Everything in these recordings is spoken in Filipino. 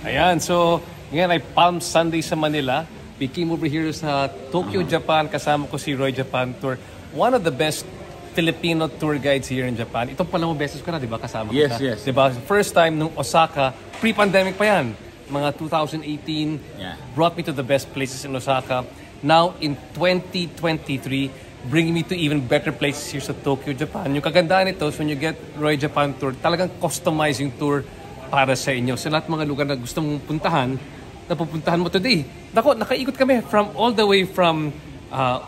Ayan, so ngayon ay Palm Sunday sa Manila. We came over here sa Tokyo, Japan. Kasama ko si Roy Japan Tour. One of the best Filipino tour guides here in Japan. Ito pala mo beses ko na, di ba? Kasama Yes, kita. yes. Diba? First time nung Osaka, pre-pandemic pa yan. Mga 2018, brought me to the best places in Osaka. Now, in 2023, bringing me to even better places here sa Tokyo, Japan. Yung kagandahan nito, so when you get Roy Japan Tour, talagang customizing tour para sa inyo. Sa lahat mga lugar na gusto mong puntahan, napupuntahan mo today. Nako, nakaikot kami from all the way from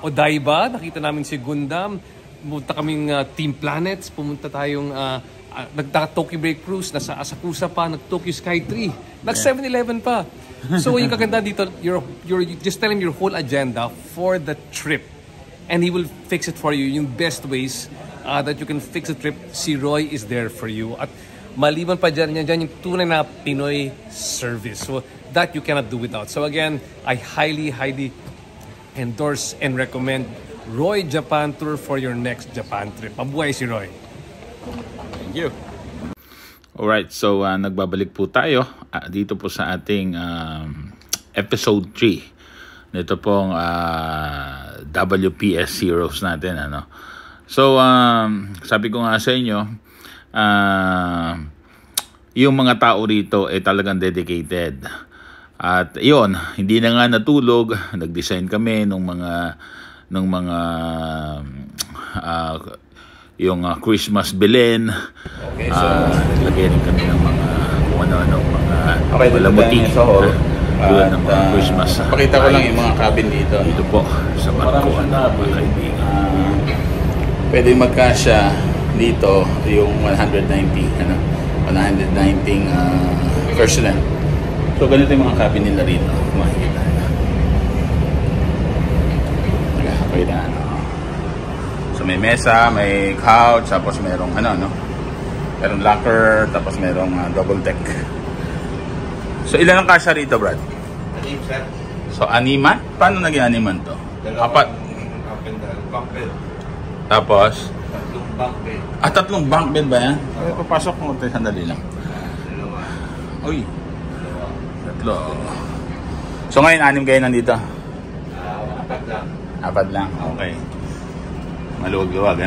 Odaiba, nakita namin si Gundam, pumunta kaming Team Planets, pumunta tayong nagta-Tokyo Break Cruise, nasa Asakusa pa, nag-Tokyo Sky 3, nag-7-Eleven pa. So yung kaganda dito, you're just tell him your whole agenda for the trip. And he will fix it for you. Yung best ways that you can fix a trip, si Roy is there for you. At maliban pa dyan yung tunay na Pinoy service. So that you cannot do without. So again, I highly endorse and recommend Roy Japan Tour for your next Japan trip. Mabuhay si Roy. Thank you. Alright, so nagbabalik po tayo dito po sa ating episode 3. Nito pong WPS Heroes natin. So, sabi ko nga sa inyo, yung mga tao rito ay talagang dedicated. At yun, hindi na nga natulog. Nag-design kami ng mga yung Christmas Belen. Okay, so naglagay rin kami ng mga kung ano-anong mga malamuti sa hall. Tulad ng mga Christmas. Pakita ko lang yung mga cabin dito. Dito po sa barko mga kaibigan. Pwede magkasya dito yung 190 personnel. So ganito yung mga cabin nila rito. Makikita na. Nakakapagita na. So may mesa, may couch, tapos merong merong locker, tapos merong double deck. So ilan ang kasya rito, Brad? Anim, sir. So animan? Paano naging animan to? Apat. Bunk bed. Tapos? Tatlong bunk bed. Tatlong bunk bed ba yan? Papasok mo tayo, sandali lang. Dalawa. Uy. Tatlo. So ngayon, 6 kayo nandito? 4 lang. 4 lang, okay. Maluwag-luwag,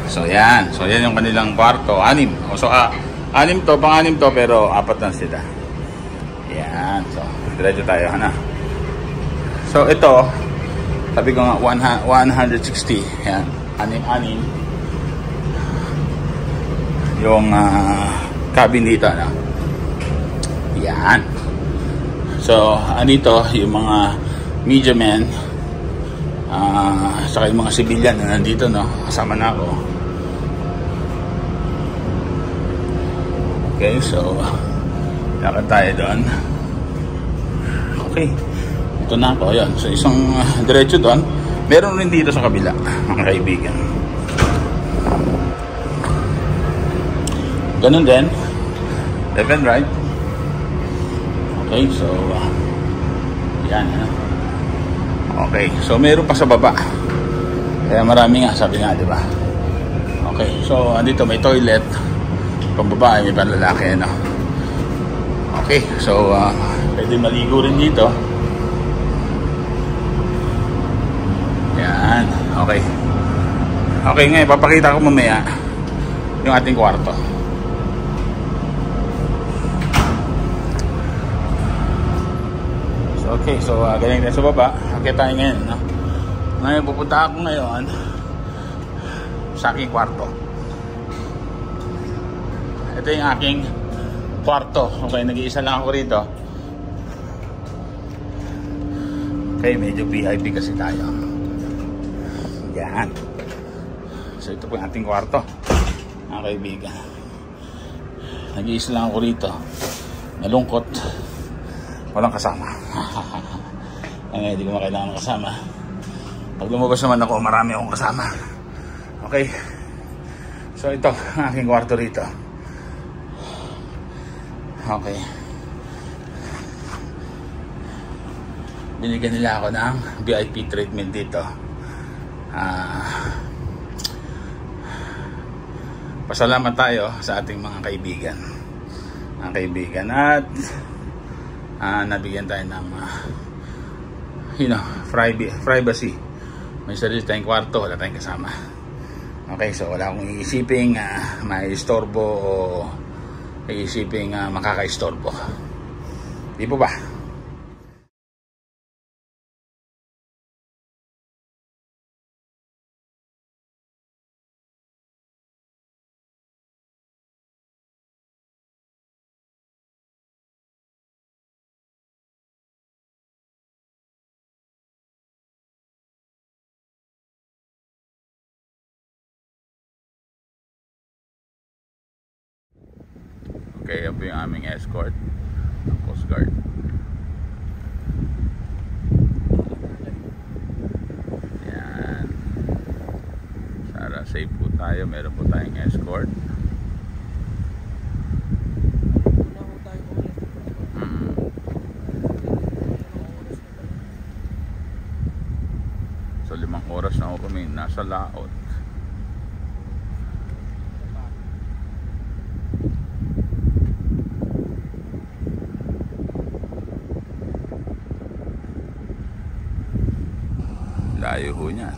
So yan. So yan yung kanilang kwarto. 6. So 6 to, pang-6 to, pero 4 lang sila. Yan. So, diretso tayo, So ito, sabi ko nga, 160. Yan. 6. Yung cabin dito, Yan. So, anito, yung mga media men, saka yung mga civilian na nandito, kasama na ako. Okay, so lakad tayo doon. Okay, ito na ako. Ayan. So isang diretso doon. Meron rin dito sa kabila, mga kaibigan. Ganun din, left and right. Okay, so yan. Okay, so meron pa sa baba. Kaya marami nga, sabi nga, di ba? Okay, so andito may toilet. Pang babae, may panlalaki, Okay, so pwede maligo rin dito. Yan, okay. Okay, ngayon, papakita ko mamaya yung ating kwarto. So, okay, so ganyan din sa baba. Okay tayo ngayon, Ngayon, pupunta ako ngayon sa aking kwarto. Ito yung aking kwarto. Okay, nag-iisa lang ako rito. Okay, medyo VIP kasi tayo. Yan. So ito po yung ating kwarto, mga kaibigan. Nag-iisa lang ako rito. Nalungkot. Walang kasama. Ngayon, hindi ko makailangan ng kasama. Pag lumabas naman ako, marami akong kasama. Okay. So ito, ang aking kwarto rito. Okay. Binigyan nila ako ng VIP treatment dito. Pasalamat tayo sa ating mga kaibigan. mga kaibigan. At nabigyan tayo ng privacy. May sarili tayong kwarto, wala tayong kasama. Okay, so wala akong iisiping may istorbo o iisiping makakaistorbo. Di po ba? Okay, yan po yung aming escort ng Coast Guard. Yan. Para safe po tayo, meron po tayong escort. So 5 oras na ako kami nasa laot. Layo ho niyan.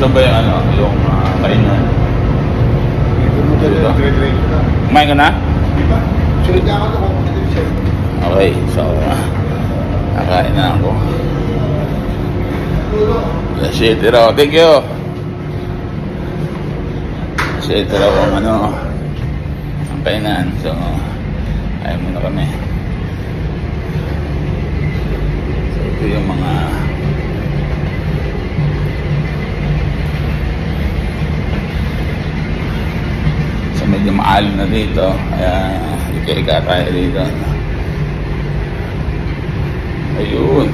Saan ba yung yung kainan? Kumain ka na? Okay, so nakain na ako. Shit, raw. Thank you. Shit, raw ang ang kainan. So ayaw muna kami. So ito yung mga medyo maalo na dito, kaya ika-ika tayo dito. Ayun,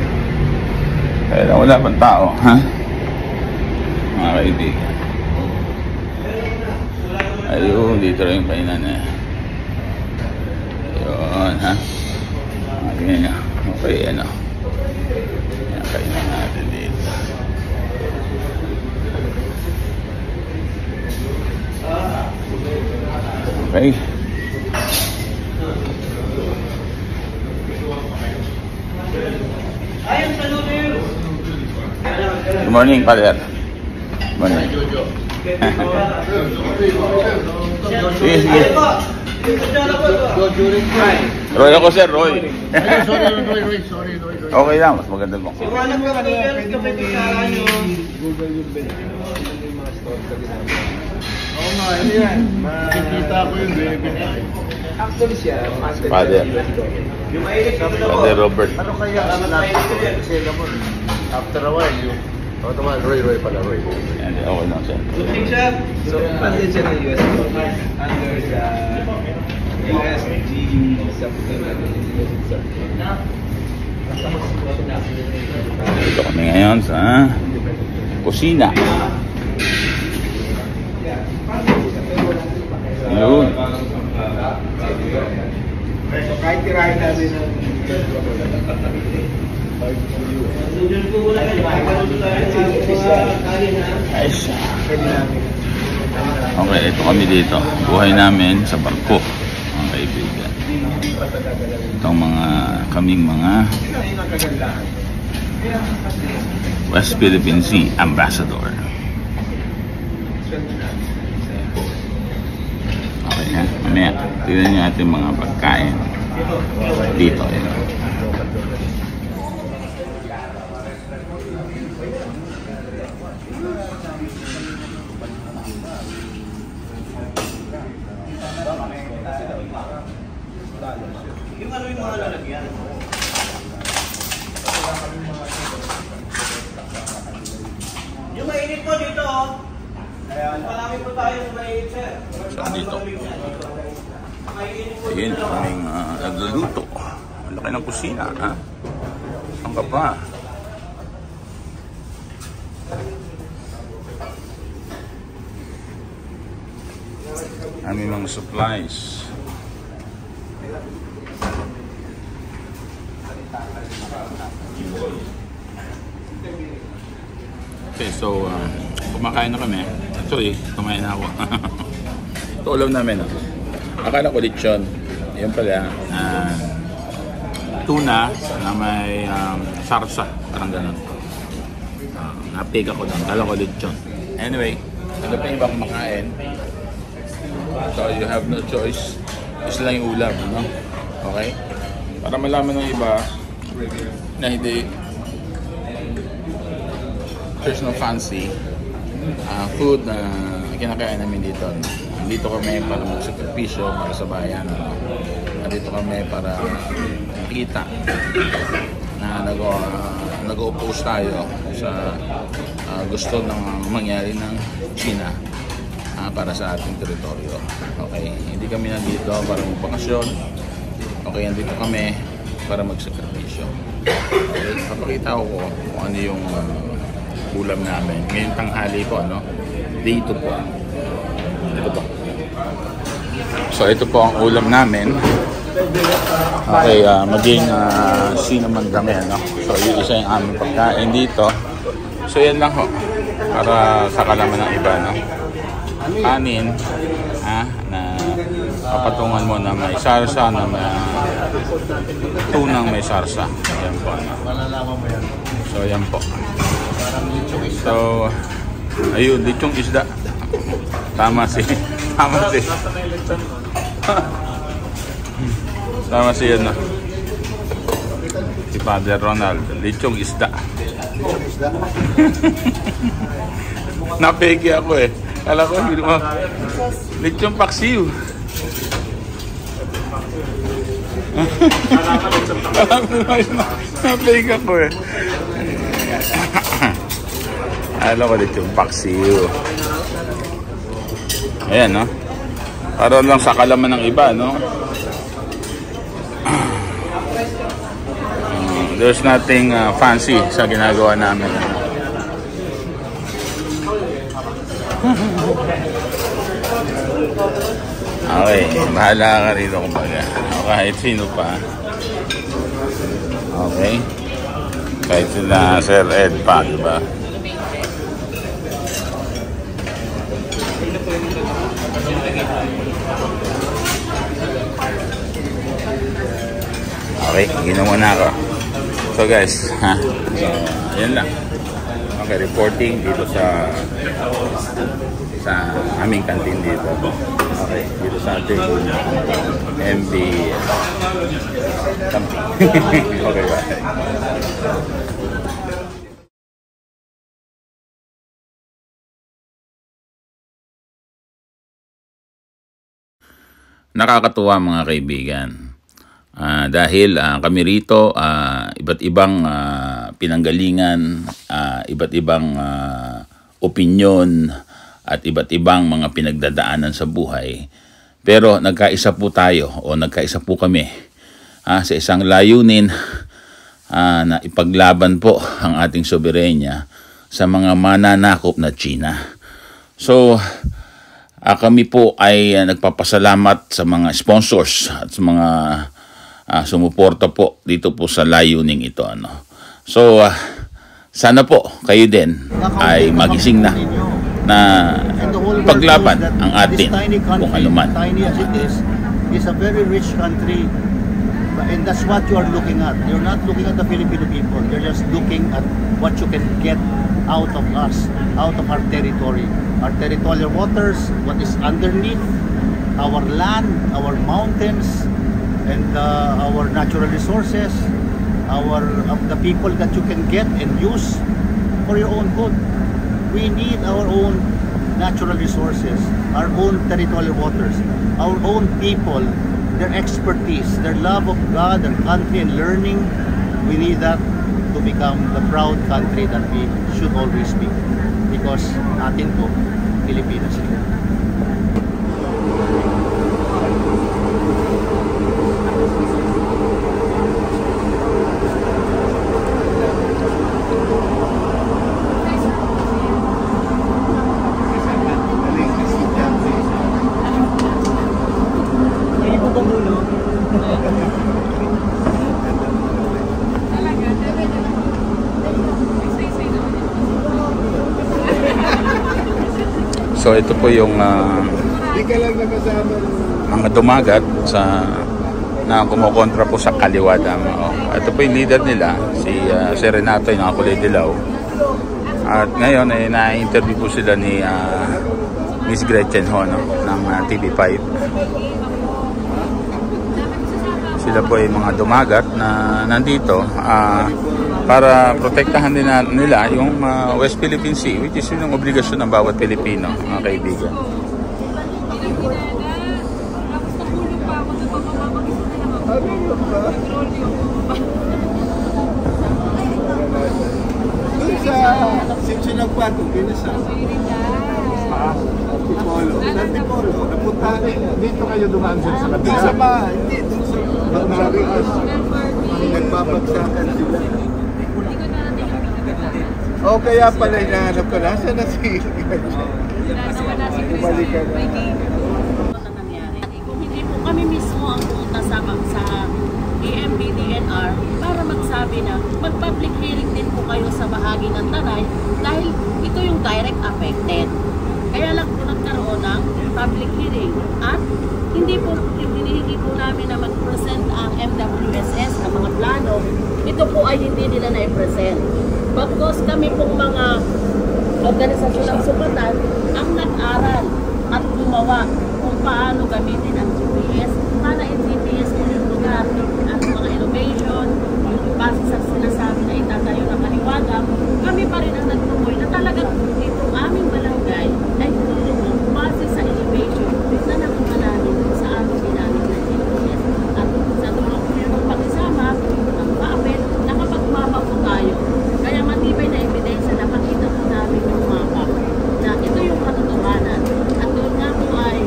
kaya wala pang tao, ha? Mga kaibigan. Ayun, dito rin yung kainan eh. Ayun, ha? Okay, ano, yan kainan natin dito. Okay. Good morning, Father. Good morning. Sige, sige. Roy ako, sir. Roy. Sorry. Okay lang, mas maganda mo. Iwanan ka kapit sa Google yung oo nga, ano yan? Makikita ko yung baby. Actually siya, Father. yung mahilig ko na Father Robert. ano kaya ang kasi naman, after a while, yung Roy pala, Roy. Yan, okay lang, sir. Good siya. So, andun siya ng US under the USG something. Dito kami ngayon sa kusina. Ayun. Kahit tirahin natin ng Ayos. Okay, ito kami dito. Buhay namin sa barko, mga kaibigan. Itong kaming mga West Philippine Sea Ambassador. Okay, ha? Mamaya, tignan nyo ating mga pagkain dito. Yung ano yung mga lalagyan? Yung mainit po dito, oh. Marami po Saan dito? Ayun, kaming nagluluto. Ang laki ng kusina, ha? Saan ka pa? Aming mga supplies. Okay, so kumakain na kami. Actually, kumain na ako. Ito ulam namin. Akala ko lechon. Yun pala, tuna na may sarsa. Parang ganun. Napig ako doon. Akala ko lechon. Anyway, ano pa yung iba kumakain? So you have no choice. Isa lang yung ulam, no? Okay? Para malaman ng iba na hindi there's no fancy food na kinakain namin dito. Dito kami para magsakripisyo para sa bayan. Dito kami para kita na nag-oppose tayo sa gusto ng mangyari ng China para sa ating teritoryo. Okay, hindi kami nandito para magbakasyon. Okay, nandito kami para magsakripisyo. Okay, papakita ko kung ano yung ulam namin. Ngayong tanghali po, no? Dito po. Ito po. So, ito po ang ulam namin. Okay, maging cinnamon kami, no? So, yung isa yung aming pagkain dito. So, yan lang ho. Para sa kalaman ng iba, no? Kanin, na papatungan mo na may sarsa, na may tunang may sarsa. Yan po, no? So, yan po. So, ayun, lechong isda. Tama si yan, no? Si Father Ronald, lechong isda. Napeki ako eh. Kala ko, lechong paksiw. Napeki ako eh. Alam ko dito yung paksiw. Ayan, no? Para lang sa kalaman ng iba, no? There's nothing fancy sa ginagawa namin. Okay, bahala ka rito kumbaga. Kahit sino pa. Okay. Kahit sila Sir Ed pa, diba? Okay, ginawa na ako. So guys, so, yan lang. Okay, reporting dito sa aming canteen dito. Okay, dito sa ating MB camping. Okay, bye. Nakakatuwa mga kaibigan. Dahil kami rito, iba't ibang pinanggalingan, iba't ibang opinyon, at iba't ibang mga pinagdadaanan sa buhay. Pero nagkaisa po tayo o nagkaisa po kami sa isang layunin na ipaglaban po ang ating soberenya sa mga mananakop na China. So, kami po ay nagpapasalamat sa mga sponsors at sa mga sumuporta po dito po sa layuning ito. So, sana po kayo din ay magising na paglaban ang atin kung anuman. Tiny as it is a very rich country, and that's what you are looking at. You're not looking at the Filipino people. You're just looking at what you can get out of us, out of our territory, our territorial waters, what is underneath, our land, our mountains, and our natural resources, the people that you can get and use for your own good. We need our own natural resources, our own territorial waters, our own people, their expertise, their love of God, their country, and learning. We need that to become the proud country that we should always be, because atin to, Pilipinas. So ito po yung mga dumagat na kumukontra po sa Kaliwa Dam. Ito po yung leader nila, si Renato, yung nakakulay dilaw. At ngayon ay na-interview po sila ni Miss Gretchen Ho, no, ng TV5. Sila po ay mga dumagat na nandito para protektahan din nila yung West Philippine Sea, which is yung obligasyon ng bawat Pilipino, mga kaibigan. Since nagpatong, pinasa. Antipolo. Antipolo. Napunta dito kayo dumaan sa kabila. Sa ba? Hindi. Sa Marias. Nagbabagsakan sila. O kaya pala hinahanap ko. Nasaan na si Bumalik ka na. Kung hindi po kami mismo ang pumunta sa EMB-DNR para magsabi na mag-public hearing din po kayo sa bahagi ng Tanay dahil ito yung direct affected. Kaya lang po nagkaroon ng public hearing at hindi po yung hinihingi po namin na mag-present ang MWSS ng mga plano, ito po ay hindi nila na-present. Bagkos kami pong mga organisasyon ng sukatan ang nag-aral at gumawa kung paano gamitin ang GPS, para in GPS po yung lugar at mga innovation, yung base sa sinasabi na itatayo ng kaliwadam, kami pa rin ang nagtumoy na talagang itong aming barangay ay tulong base sa innovation na nakuha namin sa aming ginamit na GPS. At sa tulong po yung pag-isama, ang PAPEL, nakapagmapa po tayo. Kaya matibay na ebidensya na makita po namin yung mapa na ito yung katotohanan. At doon nga po ay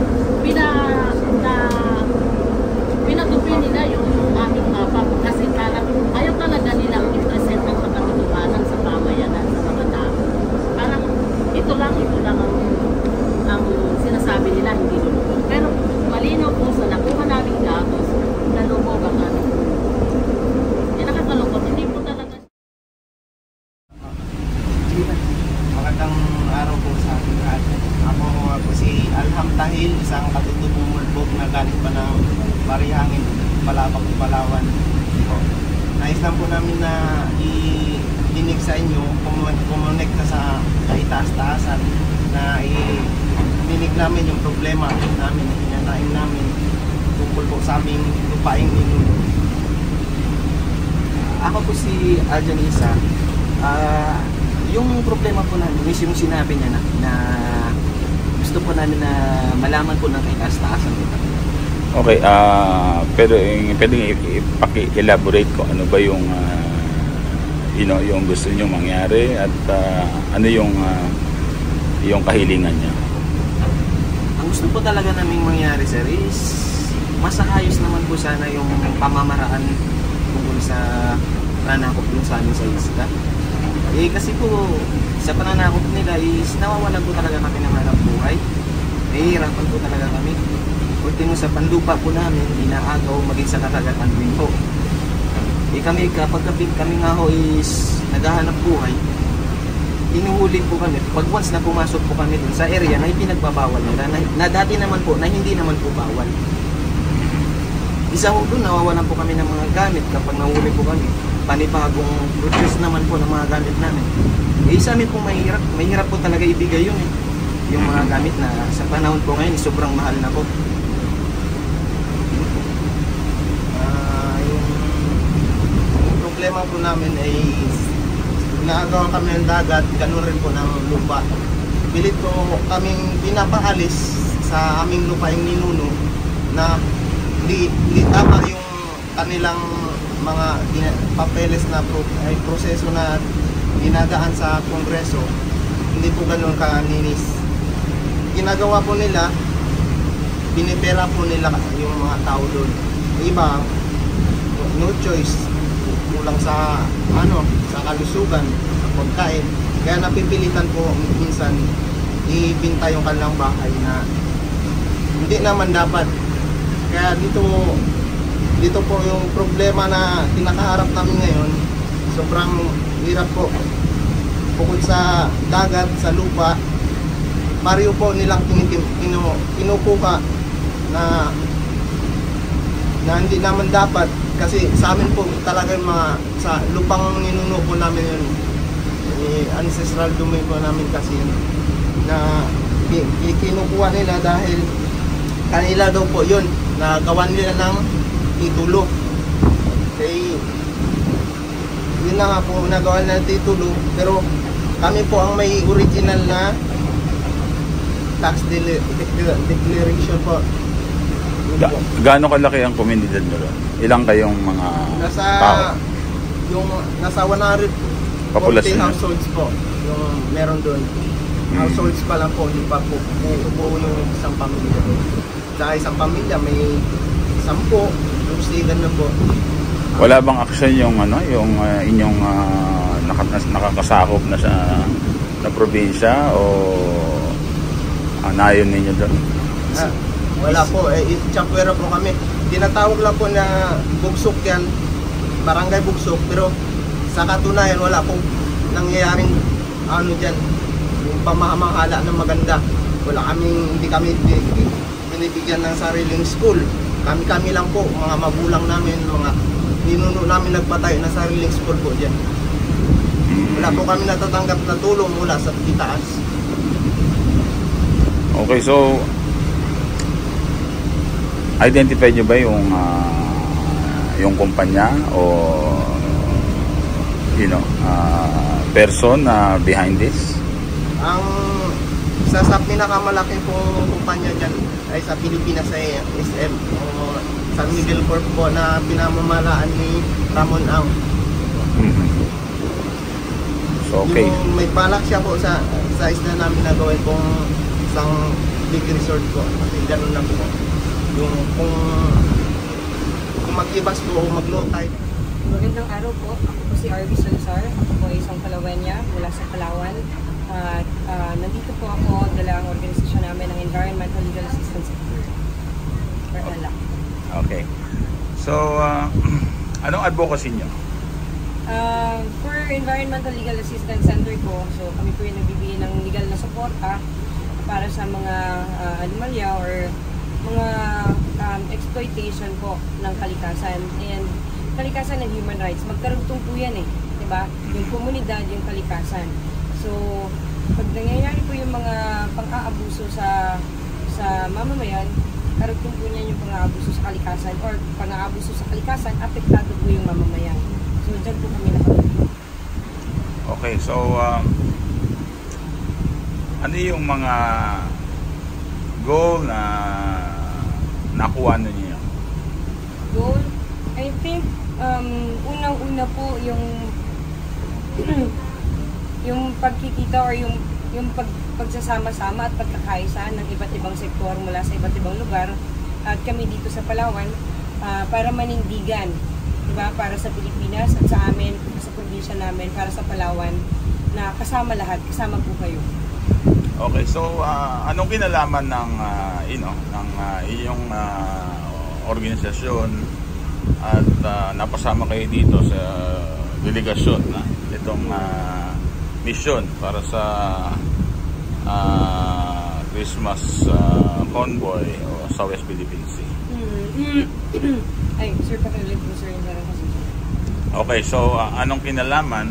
pinatupi nila yung aming mapa kasi ayaw talaga nilang i-present ang katotohanan sa pamayanan, sa mga tao. Parang ito lang ang sinasabi nila, hindi lulubog. Pero malinaw po sa nakuha naming datos na lubog ang ano. Nakakalungkot, hindi po talaga. Magandang araw po sa ating lahat. Ako po si Alham Tahil, isang katutubong mulbog na galing pa ng Parihangin, Palabang, Palawan. Nais lang po namin na i-dinig sa inyo, kumonekta sa itaas-taasan na i-dinig namin yung problema namin, hinanain namin tungkol po sa aming lupaing ninuno. Ako po si Arjan Isa. Yung problema po namin, yung sinabi niya na gusto po namin na malaman po ng itaas-taasan po. Okay, pero pwedeng ipaki-elaborate ko ano ba yung yung gusto niyo mangyari at ano yung kahilingan niya. Ang gusto po talaga naming mangyari, sir, is masakayos naman po sana yung pamamaraan tungkol sa pananakop yung sa amin sa isla. Kasi po sa pananakop nila is nawawalan po talaga kami ng hanap buhay. Nahihirapan po talaga kami. Ultimo sa panlupa po namin, inaagaw maging sa karagatan din po. Kami kapag kami nga ho is naghahanap buhay, inuhuli po kami. Pag once na pumasok po kami dun sa area na ipinagbabawal nila, na dati naman po, na hindi naman po bawal. Isa ho doon, nawawalan po kami ng mga gamit kapag nahuli po kami. Panibagong produce naman po ng mga gamit namin. Sa amin po mahirap po talaga ibigay yun yung mga gamit na sa panahon po ngayon sobrang mahal na po. Yung problema po namin ay inaagawan kami ng dagat, gano'n rin po ng lupa. Pilit po kaming pinapaalis sa aming lupaing ninuno na di tama yung kanilang mga papeles na proseso na dinadaan sa Kongreso. Hindi po gano'n kaninis. Ginagawa po nila, binibera po nila yung mga tao doon. Iba, no choice, kulang sa sa kalusugan, sa pagkain. Kaya napipilitan po minsan ibinta yung kanilang bahay na hindi naman dapat. Kaya dito po yung problema na kinakaharap namin ngayon, sobrang hirap po. Bukod sa dagat, sa lupa, baryo po nilang kinukuha na hindi naman dapat, kasi sa amin po talaga yung mga sa lupang ninuno po namin yun, ancestral domain po namin kasi yun, na kinukuha nila dahil kanila daw po yun, nagawa nila ng titulo. Kaya yun na nga po, nagawa nila ng titulo, pero kami po ang may original na tax declaration po. Gaano kalaki ang komunidad nyo doon? Ilang kayong mga tao? Nasa 140 Populasyon households po yung meron doon. Households pa lang po, hindi pa po yung isang pamilya doon. Sa isang pamilya may 10, yung sigan na po. Wala bang action yung yung inyong nakakasakop na sa probinsya o anayon ninyo doon? Wala po, Chapuera po kami. Tinatawag lang po na Bugsok yan, barangay Bugsok, pero sa katunayan wala pong nangyayaring dyan, yung pamamahala ng maganda. Hindi kami binibigyan ng sariling school. Kami lang po, mga magulang namin, mga ninuno namin nagpatayo ng sariling school po dyan. Wala po kami natatanggap na tulong mula sa itaas. Okay, so identify nyo ba yung kumpanya o person behind this? Ang sa pinakamalaki pong kumpanya dyan ay sa Pilipinas ay SM o San Miguel Corp po na pinamamalaan ni Ramon Ang. So, okay. Yung may balak siya po sa isla namin na gawin pong isang big resort po. Kasi ganun lang po. Yung kung mag-ibas po o mag-low tide. Magandang araw po. Ako po si RV Salazar. Ako po ay isang Palawenya mula sa Palawan. Nandito po ako, dala ang organisasyon namin ng Environmental Legal Assistance Center. Okay. So, anong advocacy nyo? For Environmental Legal Assistance Center po, so kami po yung nagbibigay ng legal na suporta para sa mga anomalya or mga exploitation po ng kalikasan and kalikasan and human rights. Magkarugtong po yan diba? Yung komunidad, yung kalikasan. So, pag nangyayari po yung mga pang-aabuso sa mamamayan, karugtong po niyan yung pang-aabuso sa kalikasan or pang-aabuso sa kalikasan, apektado po yung mamamayan. So, dyan po kami nakatulong. Okay, so ano yung mga goal na nakuha niyo? Goal? I think unang-una po yung yung pagkikita or yung pagsasama-sama at pagkakaisa ng iba't ibang sektor mula sa iba't ibang lugar at kami dito sa Palawan para manindigan, diba? Para sa Pilipinas at sa amin, sa probinsya namin, para sa Palawan na kasama lahat, kasama po kayo. Okay, so anong kinalaman ng iyong organisasyon at napasama kayo dito sa delegasyon na itong mission para sa Christmas convoy o sa West Philippine Sea? Ay, sir, pakiulit po, sir, yung kasi. Okay, so anong kinalaman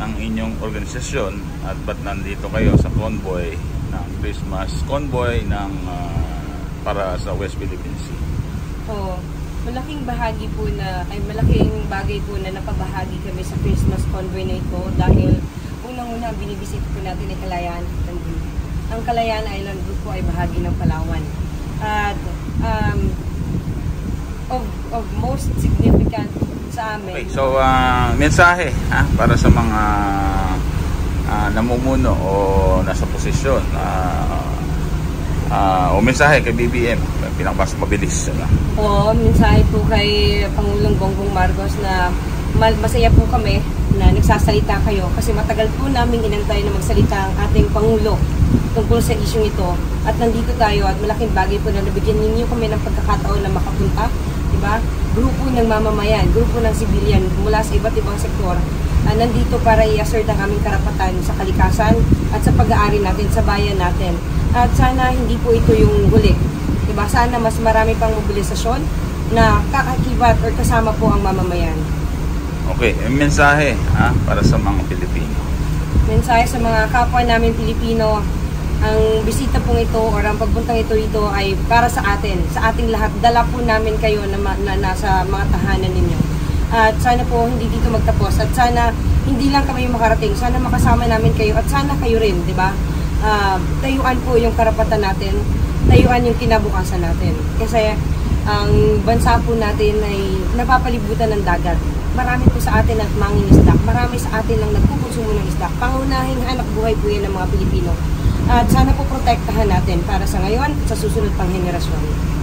ng inyong organisasyon at ba't nandito kayo sa convoy ng Christmas convoy ng para sa West Philippine Sea? Malaking bahagi po malaking bagay po na napabahagi kami sa Christmas convoy na ito dahil unang-una binibisit po natin ay Kalayaan Island Group. Ang Kalayaan Island Group po ay bahagi ng Palawan. At of most significant sa amin. Okay, so mensahe para sa mga namumuno o nasa posisyon o mensahe kay BBM, pinakamas mabilis. Mensahe po kay Pangulong Bongbong Marcos na masaya po kami na nagsasalita kayo kasi matagal po namin inantay na magsalita ang ating Pangulo tungkol sa isyong ito. At nandito tayo at malaking bagay po na nabigyan ninyo kami ng pagkakataon na makapunta. Diba? Grupo ng mamamayan, grupo ng sibilyan mula sa iba't ibang sektor nandito para i-assert ang aming karapatan sa kalikasan at sa pag-aari natin, sa bayan natin. At sana hindi po ito yung huli. Diba? Sana mas marami pang mobilisasyon na kaakibat or kasama po ang mamamayan. Okay, mensahe para sa mga Pilipino. Mensahe sa mga kapwa namin Pilipino, ang bisita pong ito or ang pagpuntang ito ay para sa atin, sa ating lahat. Dala po namin kayo na nasa mga tahanan ninyo. At sana po hindi dito magtapos at sana hindi lang kami makarating, sana makasama namin kayo at sana kayo rin, di ba? Tayuan po yung karapatan natin, tayuan yung kinabukasan natin. Kasi ang bansa po natin ay napapalibutan ng dagat. Marami po sa atin at mangingisda. Marami sa atin lang nagkukonsumo ng isda. Pangunahing hanap buhay po yan ng mga Pilipino. At sana po protektahan natin para sa ngayon at sa susunod pang henerasyon.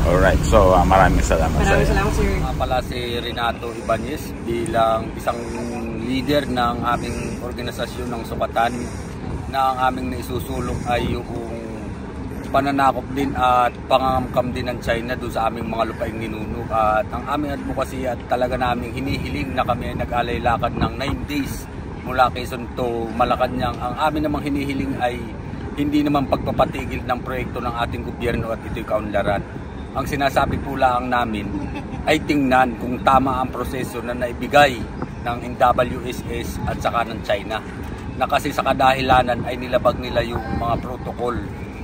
Alright, so maraming salamat. Maraming salamat, sir. Pala si Renato Ibanez bilang isang leader ng aming organisasyon ng Sukatan na ang aming naisusulong ay yung pananakop din at pangangamkam din ng China doon sa aming mga lupaing ninuno. At ang aming advocacy at talaga naming hinihiling na kami ay nag-alay lakad ng 9 days mula Quezon to Malacanang. Ang amin namang hinihiling ay hindi naman pagpapatigil ng proyekto ng ating gobyerno at ito'y kaunlaran. Ang sinasabi po lang namin ay tingnan kung tama ang proseso na naibigay ng NWSS at saka ng China. Na kasi sa kadahilanan ay nilabag nila yung mga protocol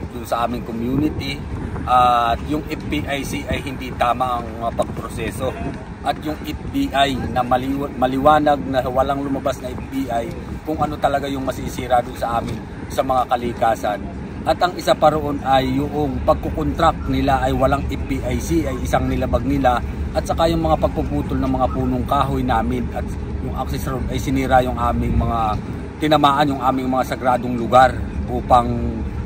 dun sa aming community at yung FPIC ay hindi tama ang pagproseso at yung FBI na maliwanag na walang lumabas na FBI kung ano talaga yung masisira dun sa amin sa mga kalikasan. At ang isa pa roon ay yung pagkukontract nila ay walang FPIC, ay isang nilabag nila at saka yung mga pagpuputol ng mga punong kahoy namin at yung access road ay sinira yung aming mga tinamaan yung aming mga sagradong lugar upang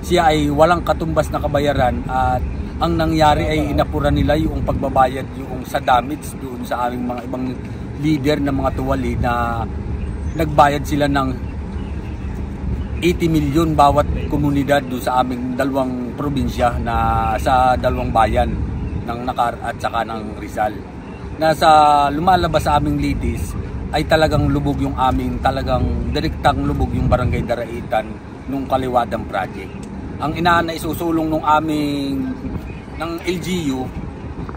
siya ay walang katumbas na kabayaran at ang nangyari ay inapura nila yung pagbabayad yung sa damage doon sa aming mga ibang leader ng mga tuwali na nagbayad sila ng 80 milyon bawat komunidad doon sa aming dalawang probinsya na sa dalawang bayan ng Nakar at saka ng Rizal. Nasa lumalabas sa aming litis ay talagang lubog yung aming talagang direktang lubog yung Barangay Daraitan nung Kaliwadang project. Ang inaan na isusulong nung aming ng LGU,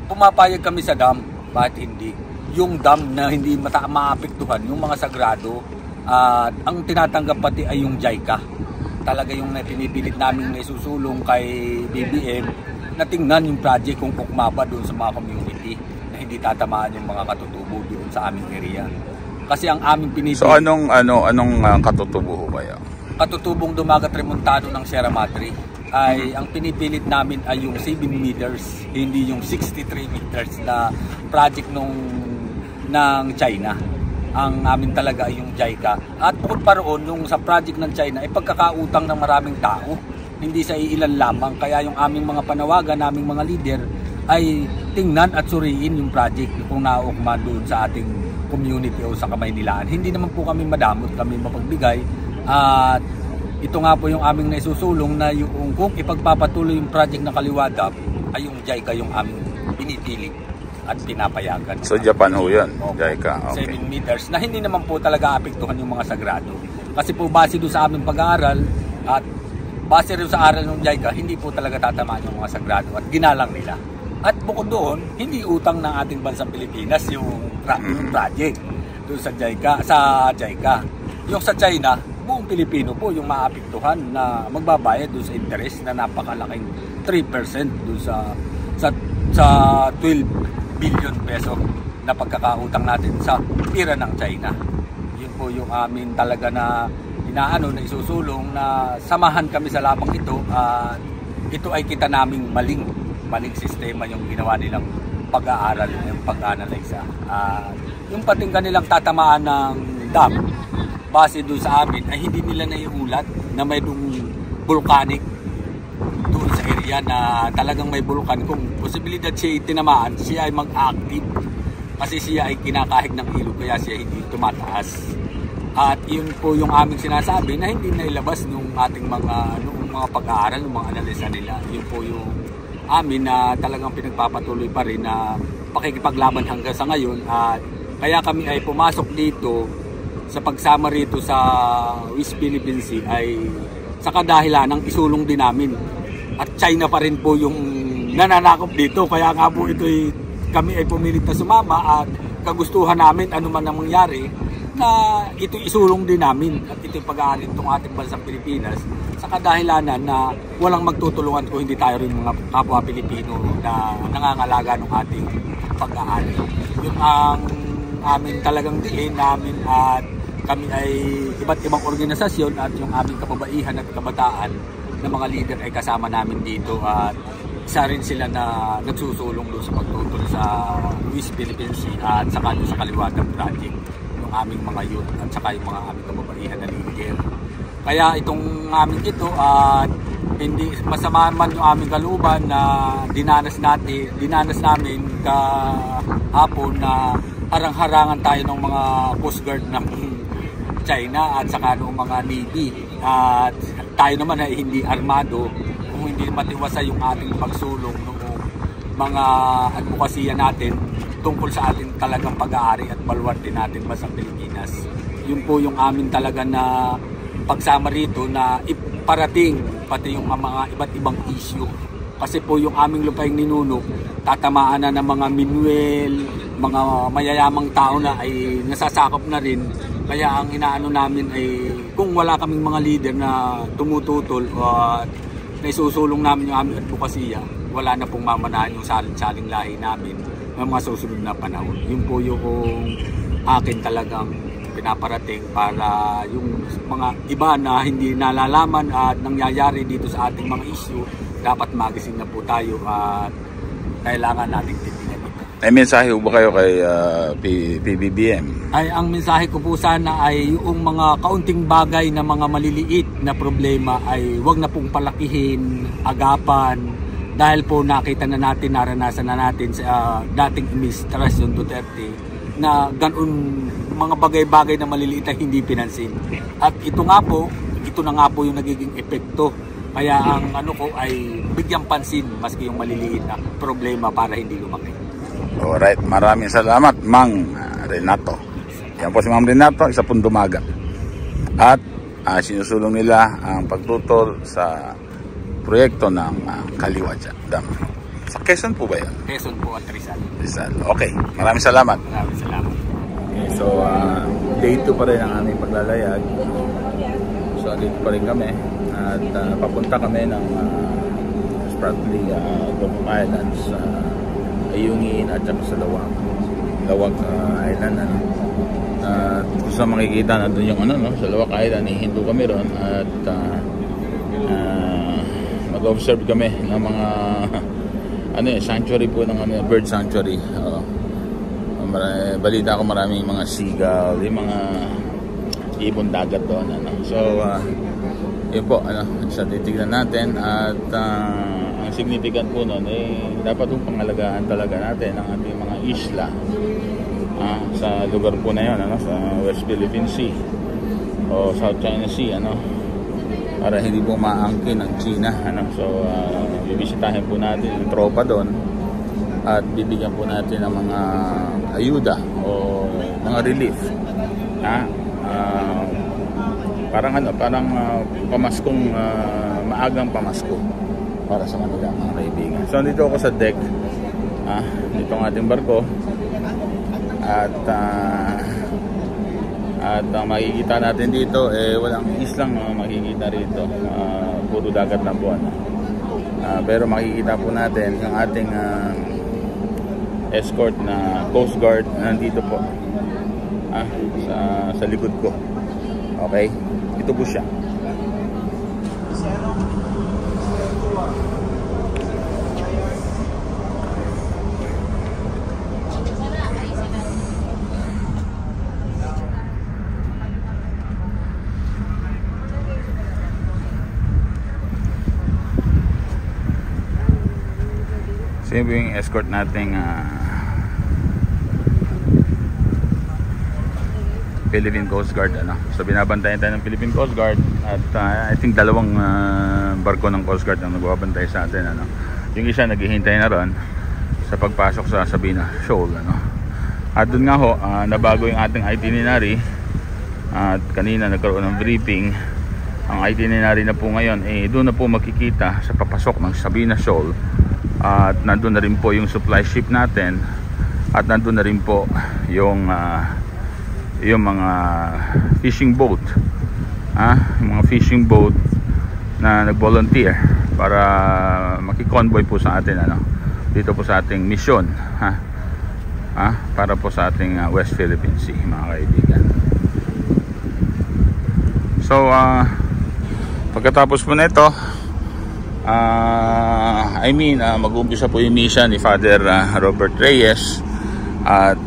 pumapayag kami sa dam, bakit hindi? Yung dam na hindi maapektuhan, yung mga sagrado, at ang tinatanggap pati ay yung JICA. Talaga yung pinipilit namin na isusulong kay BBM na tingnan yung project kung ukma ba doon sa mga community na hindi tatamaan yung mga katutubo doon sa aming area. Kasi ang aming pinipilit... So anong katutubo kayo? Katutubong Dumagat Remontado ng Sierra Madre ay ang pinipilit namin ay yung 7 meters, hindi yung 63 meters na project ng China. Ang amin talaga ay yung JICA. At bukod pa roon, yung sa project ng China ay pagkakautang ng maraming tao, hindi sa iilan lamang. Kaya yung aming mga panawagan, naming mga leader ay tingnan at suriin yung project kung naukma doon sa ating community o sa Kamaynilaan. Hindi naman po kami madamot, kami mapagbigay. At ito nga po yung aming naisusulong na yung kung ipagpapatuloy yung project na Kaliwada ay yung JICA yung aming pinipili at pinapayagan. So Japan ho yan, JICA. Okay. 7 meters na hindi naman po talaga apektuhan yung mga sagrado. Kasi po base doon sa aming pag-aaral at base rin sa aral ng JICA, hindi po talaga tatamaan yung mga sagrado at ginalang nila. At bukod doon, hindi utang ng ating bansang Pilipinas yung project doon sa JICA. Yung sa China, buong Pilipino po yung maapektuhan na magbabayad doon sa interest na napakalaking 3% doon sa 12 billion peso na pagkakautang natin sa pira ng China. Yun po yung amin talaga na na isusulong na samahan kami sa labang ito. Ito ay kita naming maling sistema yung ginawa nilang pag-aaral, yung pag-analyze. Yung pating kanilang tatamaan ng dam base doon sa amin ay hindi nila naiulat na may volcanic doon sa area na talagang may bulkan. Kung posibilidad siya tinamaan, siya ay mag-active kasi siya ay kinakahig ng ilog kaya siya hindi tumataas. At yun po yung aming sinasabi na hindi nailabas nung ating mga pag-aaral, nung mga analisa nila. Yun po yung amin na talagang pinagpapatuloy pa rin na pakikipaglaban hanggang sa ngayon. At kaya kami ay pumasok dito sa pagsama rito sa West Philippine Sea ay sa kadahilan ng isulong din namin. At China pa rin po yung nananakop dito. Kaya nga po kami ay pumilit na sumama at kagustuhan namin ano man ang mangyari na ito isulong din namin at ito pag-aari itong ating bansang Pilipinas sa kadahilanan na walang magtutulungan kung hindi tayo rin mga kapwa Pilipino na nangangalaga ng ating pag-aari. Yun ang amin talagang diin namin at kami ay iba't ibang organisasyon at yung aming kababaihan at kabataan na mga leader ay kasama namin dito at isa rin sila na nagsusulong doon sa pagtutol sa West Philippine Sea at saka doon sa Kaliwatan Project yung aming mga youth at saka yung mga aming kababaihan na leader. Kaya itong aming ito at hindi masama man yung aming kalooban na dinanas namin kahapon na harang-harangan tayo ng mga Coast Guard ng China at saka ng mga Navy at tayo naman ay hindi armado kung hindi matiwasay yung ating pagsulong ng mga advokasya natin tungkol sa ating talagang pag-aari at baluarte natin sa Pilipinas. Yun po yung amin talaga na pagsama rito na iparating pati yung mga iba't ibang issue. Kasi po yung aming lupaing ninuno, tatamaan na ng mga minuel, mga mayayamang tao na ay nasasakop na rin. Kaya ang inaano namin ay kung wala kaming mga leader na tumututol at naisusulong namin yung aming advokasya, wala na pong mamanahan yung saling lahi namin ng mga susunod na panahon. Yun po yung akin talagang pinaparating para yung mga iba na hindi nalalaman at nangyayari dito sa ating mga issue, dapat magising na po tayo at kailangan nating titingnan ito. May mensahe ba kayo kay PBBM? Ay, ang mensahe ko po sana ay yung mga kaunting bagay na mga maliliit na problema ay wag na pong palakihin, agapan, dahil po nakita na natin, naranasan na natin sa dating administrasyon Duterte na ganoon mga bagay-bagay na maliliit ay hindi pinansin. At ito na nga po yung nagiging epekto. Kaya ang ko ay bigyang pansin maski yung maliliit na problema para hindi lumaki. Alright, maraming salamat Mang Renato. Yan po si Mang Renato, isa pong dumagat. At sinusulong nila ang pagtutol sa proyekto ng Kaliwatan Dam. Sa Quezon po ba yan? Quezon po at Rizal. Rizal. Okay, maraming salamat. Maraming salamat. Okay, so day 2 pa rin ang aming paglalayag. So dito pa rin kami at papunta kami ng Spratly Gulf Islands, Ayungin at saka sa Lawag Island. Kung sa makikita nandun yung sa Lawag Island, hinto kami ron at mag-observe kami ng mga sanctuary po ng bird sanctuary. Balita ko maraming mga seagull, yung mga ibon dagat doon. So yun po, sa titignan natin at ang significant po nun dapat yung pangalagaan talaga natin ang ating mga isla sa lugar po na yun, sa West Philippine Sea o South China Sea, para hindi po maangkin ng China. So bibisitahin po natin yung tropa doon at bibigyan po natin ng mga ayuda o mga relief. Parang pamaskong maagang pamasko para sa kanila mga kaibigan. So dito ako sa deck, dito ang ating barko at makikita natin dito walang islang makikita rito, puro dagat na buwan. Pero makikita po natin yung ating escort na Coast Guard nandito po sa likod ko. Okay, ito po siya. So yung escort nating Philippine Coast Guard, ano. So binabantayan tayo ng Philippine Coast Guard at I think dalawang barko ng Coast Guard ang nagbabantay sa atin, ano. Yung isa naghihintay na ron sa pagpasok sa Sabina Shoal, ano. At doon nga ho, nabago yung ating itinerary at kanina nagkaroon ng briefing. Ang itinerary na po ngayon doon na po makikita sa papasok ng Sabina Shoal at nandun na rin po yung supply ship natin at nandun na rin po yung mga fishing boat, yung mga fishing boat na nag-volunteer para maki-convoy po sa atin, ano, dito po sa ating mission, para po sa ating West Philippine Sea, mga kaibigan. So pagkatapos po nito, mag-uumpisa po yung mission ni Father Robert Reyes at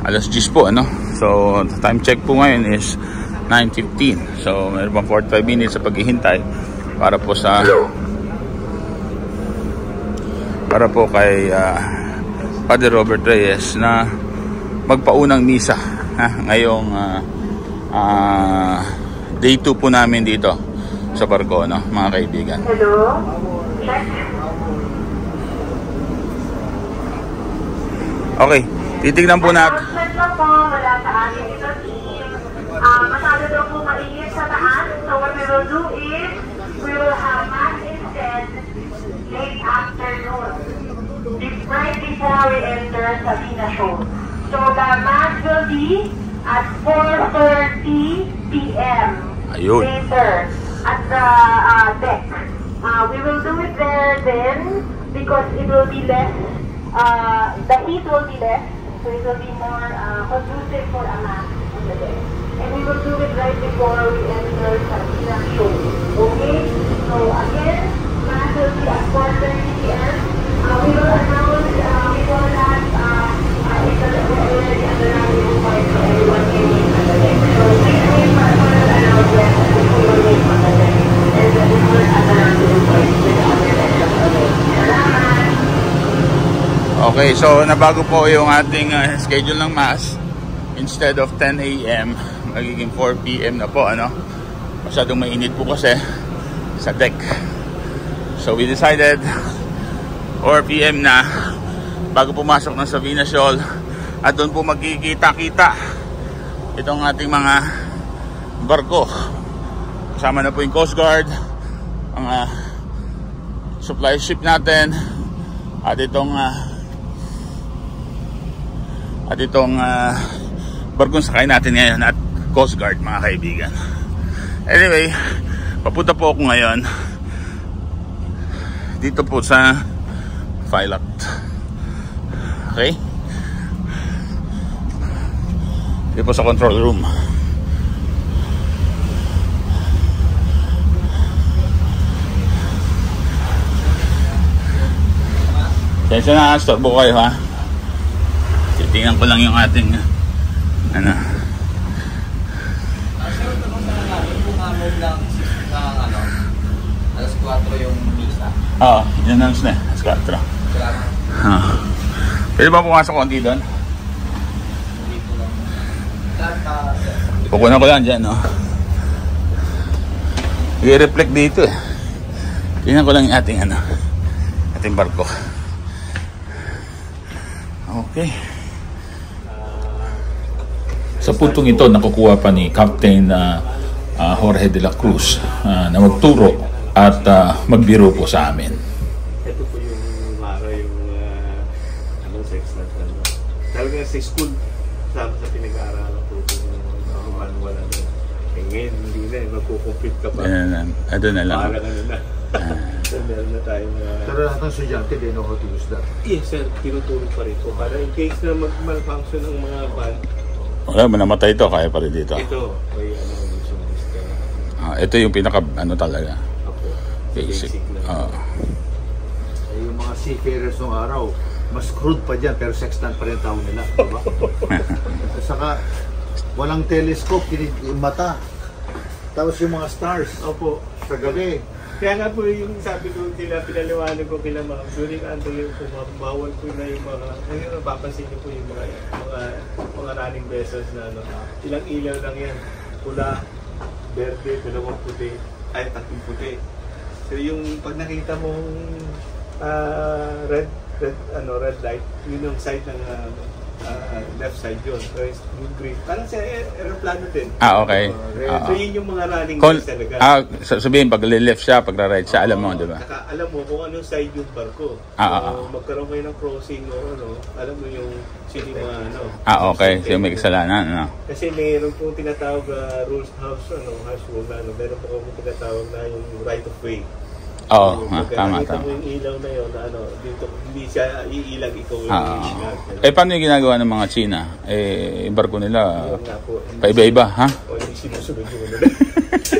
alas 10 po, ano. So time check po ngayon is 9:15. So meron pang 45 minutes sa paghihintay para po kay Father Robert Reyes na magpaunang misa, ngayong day 2 po namin dito sa barko, no, mga kaibigan. Hello? Check. Okay, titignan po natin. Announcement lang po mula sa ating team. Masyado daw po mainit sa taas. So what we will do is, we will have mass instead late afternoon. Right before we enter Sabina Shoal. So the mass will be at 4:30 p.m. Ayun. later at the deck. We will do it there then because it will be less, the heat will be less, so it will be more conducive for a mass on the deck. And we will do it right before we enter Sabina Shoal. Okay? So again, mass will be at 4:30 p.m. We will announce before that it's already under our point so everyone can meet on the deck. So please wait for the announcement before we wait on the deck. And then we will announce the point with the other deck. Salamat! Okay, so nabago po yung ating schedule ng mass. Instead of 10 a.m. magiging 4 p.m. na po, ano. Masyadong mainit po kasi sa deck. So we decided 4 p.m. na bago pumasok ng Sabina Shoal at doon po magkikita-kita itong ating mga barko. Kasama na po yung Coast Guard, mga supply ship natin at itong barkong sakay natin ngayon at Coast Guard, mga kaibigan. Anyway, papunta po ako ngayon dito po sa Phylak. Okay? Dito po sa control room. Kaya na, storbo kayo, ha? Titingnan ko lang yung ating alas 4 yung misa. Oo, in-announce na, alas 4. Pwede ba pumasok konti doon? Pukunan ko lang dyan, no? I-reflect dito, eh. Tingnan ko lang yung ating barko. Okay. Sa puntong ito, nakukuha pa ni Captain Jorge de la Cruz na magturo at magbiro po sa amin. Ito po yung sex na talaga sa school, sa pinag-aaralan po yung manual na. Ngayon, hindi na, magkukumpit ka pa. Ito na lang. Parang na. Meron na tayo na... Pero lahat ng estudyante, they know how to use that. Yes, sir. Tinutulong pa rin po. Para in case na mag-malfunction ng mga van. Wala, namatay ito. Kaya pa rin dito. Ito. May ito yung pinaka, talaga. Opo. Basic. Yung mga seafarers ng araw, mas crude pa dyan, pero sextant pa rin tao nila. Diba? Saka, walang telescope, mata. Tapos yung mga stars. Opo. Sa gabi, Kaya nga po yung sabi ko pinaliwanag ko kila ma'am, during Antolin po ma'am, bawal po na yung mga, ngayon napapansin niyo po yung mga running vessels na ilang ilaw lang yan. Pula, verde, dalawang puti, ay tatlong puti. So yung pag nakita mong red light, yun yung side ng left side yun. So yung green, parang sa aeroplano din. Okay. So yun yung mga running vessels talaga. Sabihin, pag left siya, pag right siya, alam mo, di ba? Alam mo kung anong side yung barko. Magkaroon kayo ng crossing o alam mo yung sino mga okay. So may kasalanan, Kasi mayroon pong tinatawag rules house rule na meron po kung tinatawag na yung right of way. Oo, tama. Mo yung ilaw na yun, dito, hindi siya iilag, ikaw yung paano yung ginagawa ng mga China? Yung barko nila, paiba-iba, ha? Hindi sinusunod yung nila.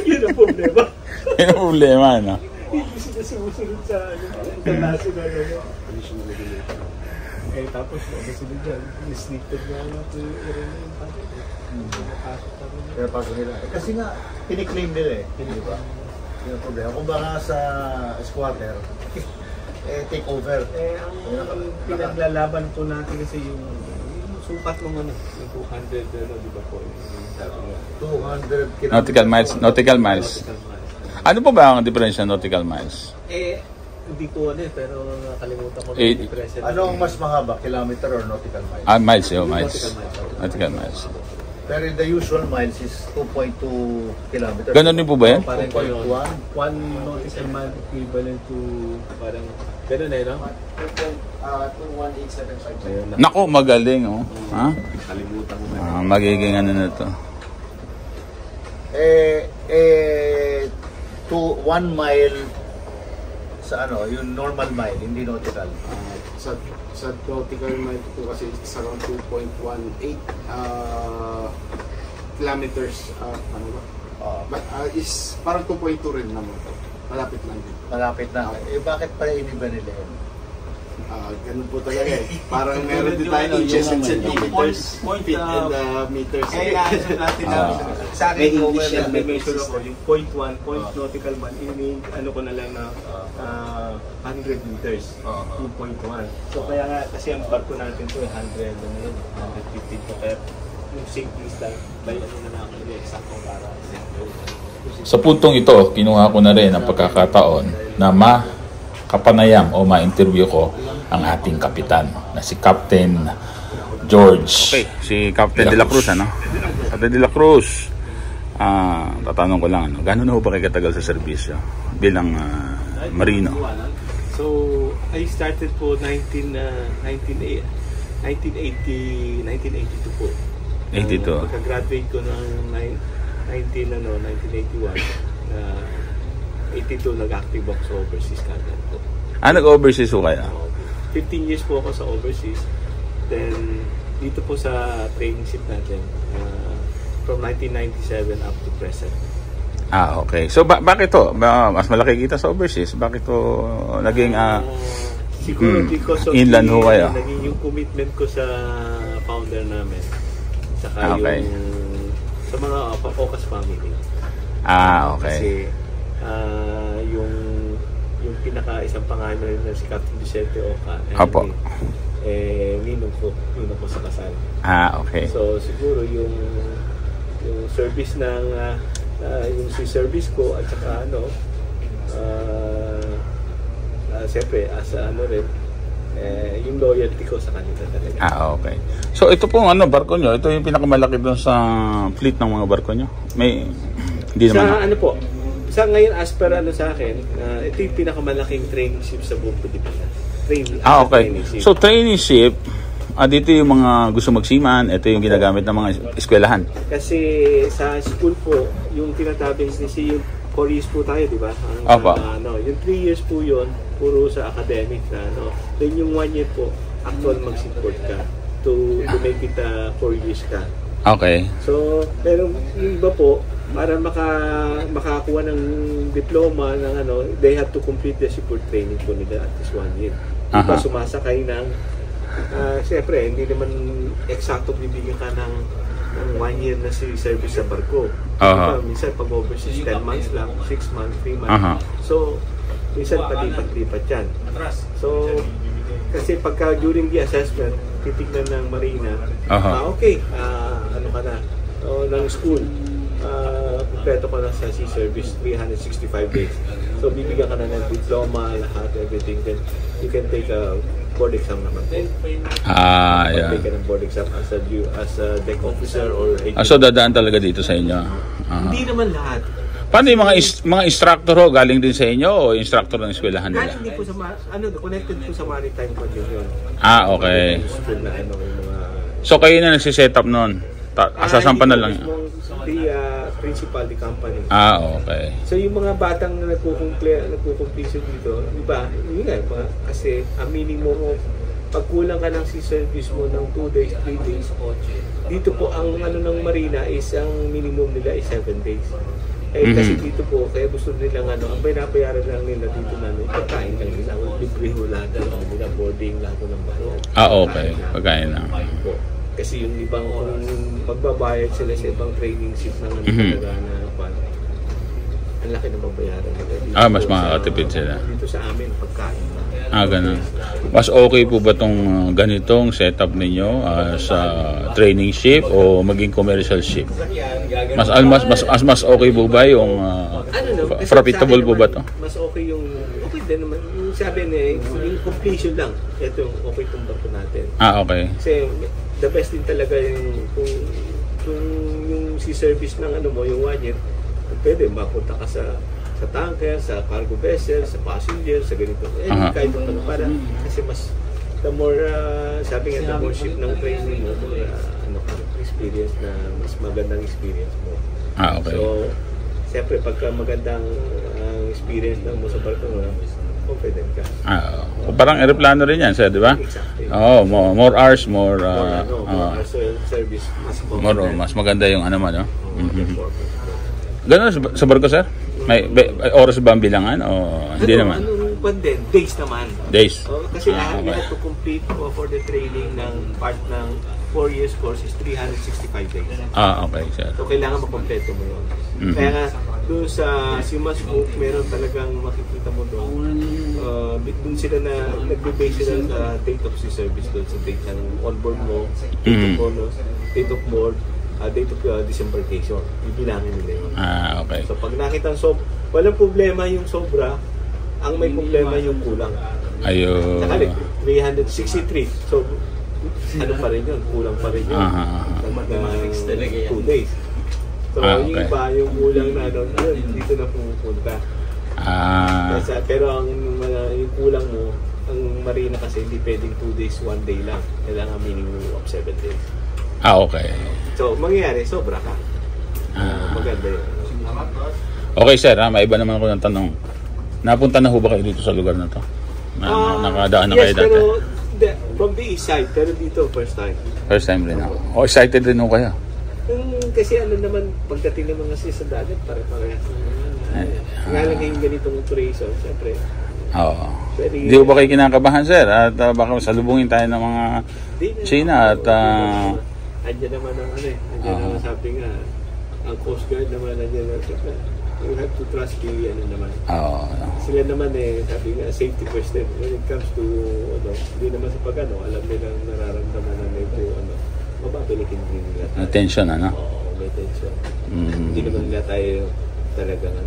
Yun ang problema. Yun ang problema, Hindi sila sumusunod sa international, tapos, masunod yan. Misnitted na ito yung Pero pag nila. Kasi nga, piniklaim nila Hindi ba? Yung problema. Kung baka sa squatter, take over. Ang pinaglalaban po natin kasi yung sukat ng yung 200, di ba po? 200 kilometers. Nautical miles. Ano po ba ang diferensya ng nautical miles? Hindi ko pero nakalimutan ko yung diferensya. Ano ang mas mahaba? Kilometer or nautical miles? Miles. Nautical miles. Pero the usual miles is 2.2 kilometers. Ganon din po ba yan? 2.1. 1 nautical mile equivalent to parang ganon no? 21875. Naku, magaling Ha? Kalimutan ko magiging ano na to. 1 mile sa yung normal mile, hindi nautical. Sa nautical mile po kasi it's around 2.18 kilometers. But is parang 2.2 rin naman ito. Malapit lang din. Malapit na. Bakit pala iniba nila yun? Ganun po talaga Parang meron din tayo inches and centimeters, feet and meters. Kaya natin sa akin may measure ako yung 0.1, nautical mile, ko na lang na 100 meters, 2.1. So kaya nga, kasi ang barko natin to 100, 150 to kaya yung safety style, by na lang ako exact para Sa puntong ito, kinuha ko na rin ang pagkakataon na makapanayam o ma-interview ko ang ating kapitan na si Captain George. Okay, si Captain De La Cruz, Captain De La Cruz. Tatanong ko lang, gano'n na ba kayo katagal sa serbisyo bilang marino? So, I started po 1982 po. 82. Pagka-graduate ko ng 1981, 82 nag-active ako sa overseas kagad po. Nag-overseas po kaya? 15 years po ako sa overseas. Then, dito po sa training ship natin, from 1997 up to present. Okay. So, bakit to? Mas malaki kita sa overseas? Bakit to naging siguro because of inland ho kayo? Naging yung commitment ko sa founder namin. Saka yung sa mga focus family. Okay. Kasi yung pinaka-isang pangalan na si Captain Vicente Oca. Apo. Ninong ko sa kasal. Okay. So siguro yung service ng yung service ko at saka siyempre as rin yung loyalty ko sa kanila talaga. Okay. So ito pong barko nyo, ito yung pinakamalaki doon sa fleet ng mga barko nyo? Hindi naman. Sa po? Sa ngayon as per sa akin, ito yung pinakamalaking training ship sa buong Pilipinas. Okay. So training ship, dito yung mga gusto magsiman, ito yung ginagamit ng mga eskwelahan. Kasi sa school po, yung tinatabing kasi yung 4 years po tayo, di ba? Yung 3 years po yun, puro sa academic na Then yung 1 year po, actual mag-support ka to make it 4 years ka. Okay. So, pero yung iba po, para makakuha ng diploma ng they have to complete the support training po nila at least 1 year. Diba sumasakay ng siyempre, hindi naman eksakto bibigyan ka ng ng 1 year na si service sa barko. Minsan pag overseas 10 months lang, 6 months, 3 months. So minsan palipat-lipat yan. So kasi pagka during the assessment, titignan ng Marina, okay, ano ka na, ng school, kompleto ka na sa sea service 365 days. So bibigyan ka na ng diploma, lahat, everything. Then you can take a board exam naman. Yeah. Take a board exam as a deck officer or agent. So dadaan talaga dito sa inyo? Hindi naman lahat. Paano yung mga instructor ho? Galing din sa inyo o instructor ng eskwelahan nila? Galing din po sa, connected po sa maritime po yun. Okay. So kayo na nagsiset up nun? Asasampan na lang? The principal, the company. Okay. So yung mga batang na nagkukumpletion dito, di ba? Yun nga, kasi ang minimum pag kulang ka ng sea service mo ng 2 days, 3 days, dito po ang ng Marina is ang minimum nila is 7 days. Kasi dito po, kaya gusto nilang ang binabayaran lang nila dito na pagkain lang nila. Libre ho lahat nila, boarding, lahat ng bayad. Okay. Pagkain lang. Kasi yung ibang magbabayad sila sa ibang training ship na talaga na ang laki ng babayaran nila. Mas makakatipid sila. Dito sa amin, pagkain. Ganun. Mas okay po ba itong ganitong setup ninyo sa training ship o maging commercial ship? Mas okay po ba yung profitable po ba ito? Mas okay yung okay din naman. Yung sabi niya, yung completion lang. Ito yung okay itong barko natin. Okay. Kasi the best din talaga yung kung yung sea service ng mo, yung 1 year, pwede mapunta ka sa tanker, sa cargo vessel, sa passenger, sa ganito. Kahit ito para kasi mas the more sabi nga the more ship ng training mo, experience na mas magandang experience mo. Okay. So, siyempre pagka magandang experience ng mo sa barko mo, confident ka. Parang aeroplano rin yan, sir, di ba? Exactly. More hours, more service, mas maganda yung mo, no? Ganun sa barko, sir? May oras ba ang bilangan o hindi naman? Days naman. Days. Kasi lahat to complete for the training ng part ng 4 years course is 365 days. Okay, sir. So kailangan makompleto mo yun. Kaya nga doon sa Simas Book, meron talagang makikita mo doon. Doon sila na nagbe-base sila sa date of sea service doon, sa date ng onboard mo, date of bonus, date of board, date of disembarkation. Bibilangin nila yun. Okay. So pag nakita walang problema yung sobra, ang may problema yung kulang. Ayun. Nakalik, 363. So, pa rin yun? Kulang pa rin yun. 2 days. So, yung iba, yung kulang na doon, dito na pumupunta. Pero yung kulang mo, ang Marina kasi hindi pwedeng 2 days, 1 day lang. Kailangan minimum of 7 days. Okay. So, mangyayari, sobra ka. Maganda yun. Okay, sir. Maiba naman ako ng tanong. Napunta na ho ba kayo dito sa lugar na to? Nakadaan na kayo dati? Yes, pero from the east side. Pero dito, first time. First time rin ako. Excited rin ho kayo? Kasi naman, pagdating ng mga sa dagat, pare-parehas naman. Nga lang yung ganitong operation, siyempre. Hindi ho ba kayo kinakabahan, sir? At baka salubungin tayo ng mga China at... Andiyan naman ang andiyan naman sabi nga, ang Coast Guard naman andiyan na you have to trust the naman. Sila naman sabi nga, safety first step. When it comes to, hindi naman sa alam nilang nararamdaman na medyo, mababilikin din nila tayo. Attention, May tension. Hindi naman nila tayo talagang,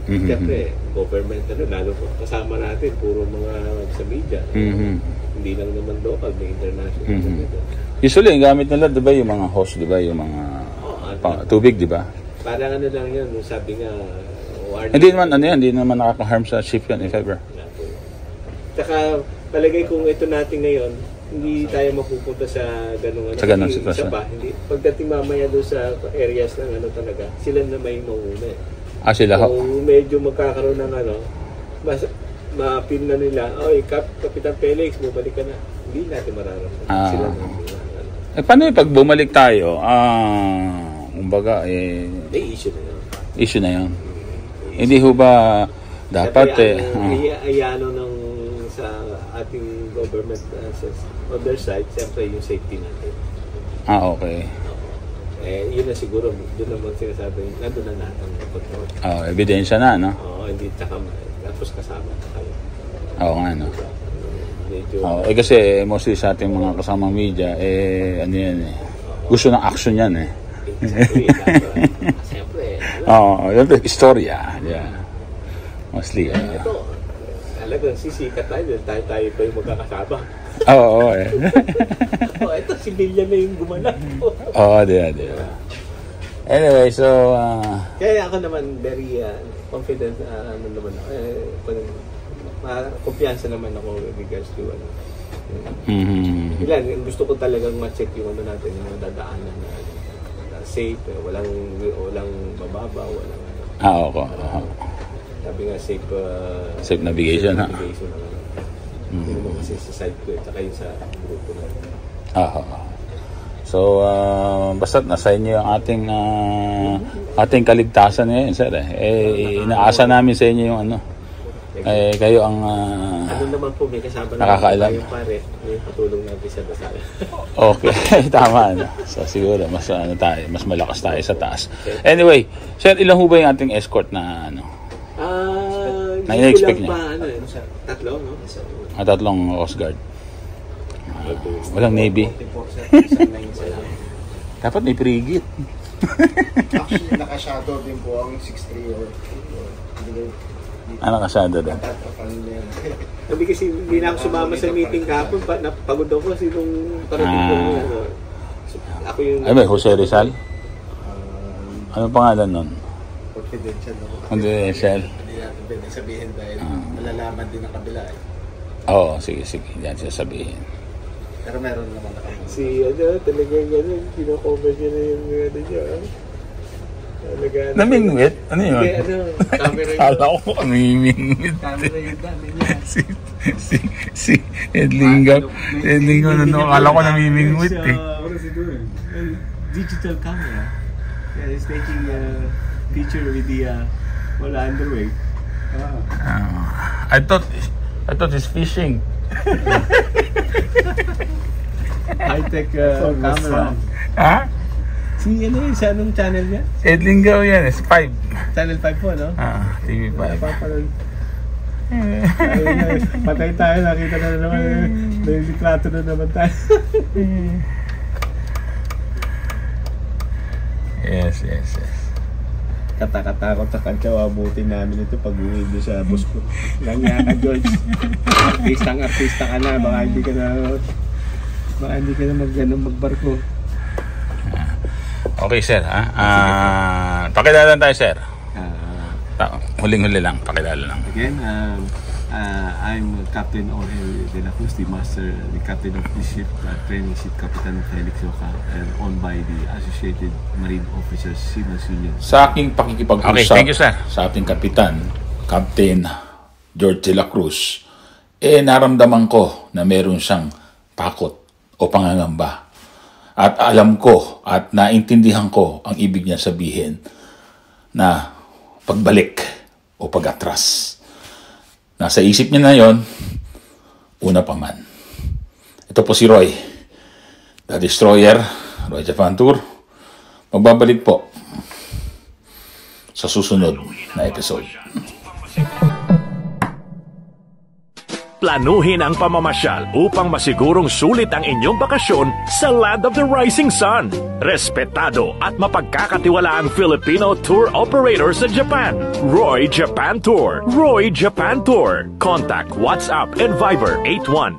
siyempre, government, lalo po kasama natin, puro mga sa media. Hindi lang naman local, may international. Usually, ang gamit nila, di ba, yung mga hose, di ba, yung mga tubig, di ba? Parang lang yan, sabi nga, hindi naman nakaka-harm sa ship yan, if ever. Saka, palagay kung ito natin ngayon, hindi tayo mapupunta sa ganung sitwasyon. Hindi. Pagdating mamaya doon sa areas ng talaga, sila na may mauna. Sila ho? Kung medyo magkakaroon ng mas ma-feel na nila, Kapitan Felix, bumalik ka na. Hindi natin mararamdaman. Sila na. Paano pag bumalik tayo? Kumbaga, may issue na yun. Issue na yun. Hindi ho ba dapat ayano ng sa ating government on their side, siyempre yung safety natin. Okay. Yun na siguro, doon naman sinasabi, nandun na lahat ang control. Ebidensya na, no? Hindi, tapos kasama na kayo. Oo nga, no? Kasi mostly sa ating mga kasamang media, ano yan eh. Gusto ng action yan eh. Siyempre. Istorya. Yeah. Mostly. Ito, talagang sisikat tayo pa yung magkakasama. Oo, ito, si Bilya na yung gumanap. di. Anyway, so... Kaya ako naman very confident, kumpiyansa naman ako with regards to ilan, gusto ko talagang ma-check yung natin, yung mga dadaanan na safe, walang bababa, walang sabi nga safe navigation, ha? Hindi mo kasi sa site ko, tsaka yung sa grupo na. So, basta nasa inyo yung ating kaligtasan ngayon, sir. Inaasa namin sa inyo yung kayo ang naman po, may kasama nakakaalam. Yung pare, may patulong natin sa dasal. Okay, tama. So, siguro, mas malakas tayo sa taas. Anyway, sir, ilan ho ba yung ating escort na na ina-expect niya? Tatlo, no? Tatlong Coast Guard. Walang Navy. Dapat may frigate. Actually, naka-shadow din po ang 6-3 or naka-shadow din. Sabi kasi hindi na ako sumama sa meeting kahapon, napagod ako kasi nung parating ko ako yung... Ay ba, Jose Rizal? Ano pangalan nun? Confidential. Confidential. Hindi natin pwede sabihin dahil malalaman din ang kabila eh. Oo, sige. Yan siya sabihin. Pero meron naman nakabila. Talagang gano'n, kino-cover niya na yung niya. Namingwit? Ano yun? Camera yun. Kala ko namimingwit. Camera yun dami niya. Si Edlingo. Kala ko namimingwit eh. What is he doing? Digital camera. Yeah, he's taking a picture with the underway. I thought he's fishing. High-tech camera. Ha? Sa anong channel niya? Edlingo yan, it's 5. Channel 5 po, no? TV5. Patay tayo, nakita na naman. May litrato na naman tayo. Yes. Katakot sa kantsa, abutin namin ito pag uwi doon sa bus ko. Lang nga ka, George. Artista ka na, baka hindi ka na magbarko. Okay, sir. Pakilala tayo, sir. Huling-huli lang, pakilala lang. Again, I'm Captain Orel de la Cruz, the captain of the ship, training ship, Captain Felix Oca, and owned by the Associated Marine Officers Seamen's Union. Sa aking pakikipag-usap sa ating kapitan, Captain George de la Cruz, naramdaman ko na meron siyang takot o pangangamba. At alam ko at naintindihan ko ang ibig niya sabihin na pagbalik o pag-atras. Nasa isip niya na yon, una pa man. Ito po si Roy, the Destroyer, Roy Japan Tour. Magbabalik po sa susunod na episode. Planuhin ang pamamasyal upang masigurong sulit ang inyong bakasyon sa Land of the Rising Sun. Respetado at mapagkakatiwalaang Filipino tour operator sa Japan. Roy Japan Tour. Roy Japan Tour. Contact WhatsApp and Viber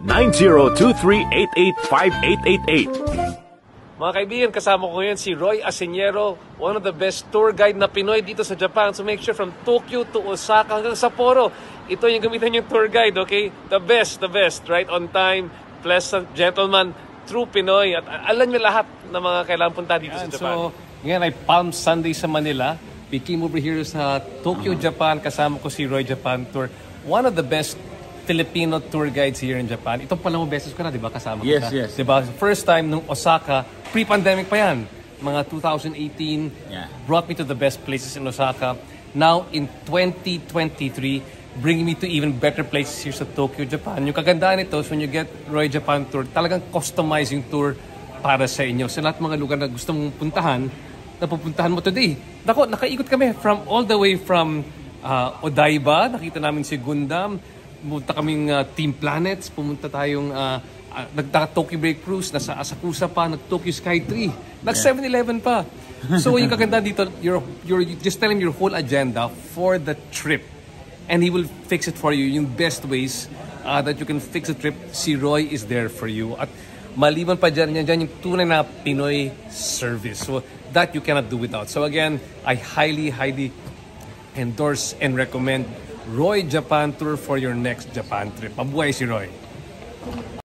819023885888. Mga kaibigan, kasama ko ngayon si Roy Aseñero, one of the best tour guide na Pinoy dito sa Japan. So make sure from Tokyo to Osaka hanggang Sapporo, ito yung gamitan yung tour guide, okay? The best, right on time, pleasant, gentleman, true Pinoy. At alam niyo lahat ng mga kailangan punta dito sa Japan. So, ngayon ay Palm Sunday sa Manila. We came over here sa Tokyo, Japan. Kasama ko si Roy Japan Tour. One of the best Filipino tour guides here in Japan. Ito pala mo beses ko na, di ba? Kasama yes, kita. Yes. Diba? First time nung Osaka, pre-pandemic pa yan. Mga 2018, brought me to the best places in Osaka. Now, in 2023, bringing me to even better places here sa Tokyo, Japan. Yung kagandahan nito, so when you get Roy Japan Tour, talagang customize yung tour para sa inyo. Sa lahat mga lugar na gusto mong puntahan, napupuntahan mo today. Nako, nakaikot kami from all the way from Odaiba, nakita namin si Gundam, pumunta kaming Team Planets, pumunta tayong nagta-Tokyo Break Cruise, nasa Asakusa pa, nag-Tokyo Sky 3, nag-7-Eleven pa. So yung kaganda dito, you're just tell him your whole agenda for the trip. And he will fix it for you. Yung best ways that you can fix a trip, si Roy is there for you. At maliban pa dyan yung tunay na Pinoy service. So that you cannot do without. So again, I highly endorse and recommend Roy Japan Tour for your next Japan trip. Mabuhay si Roy!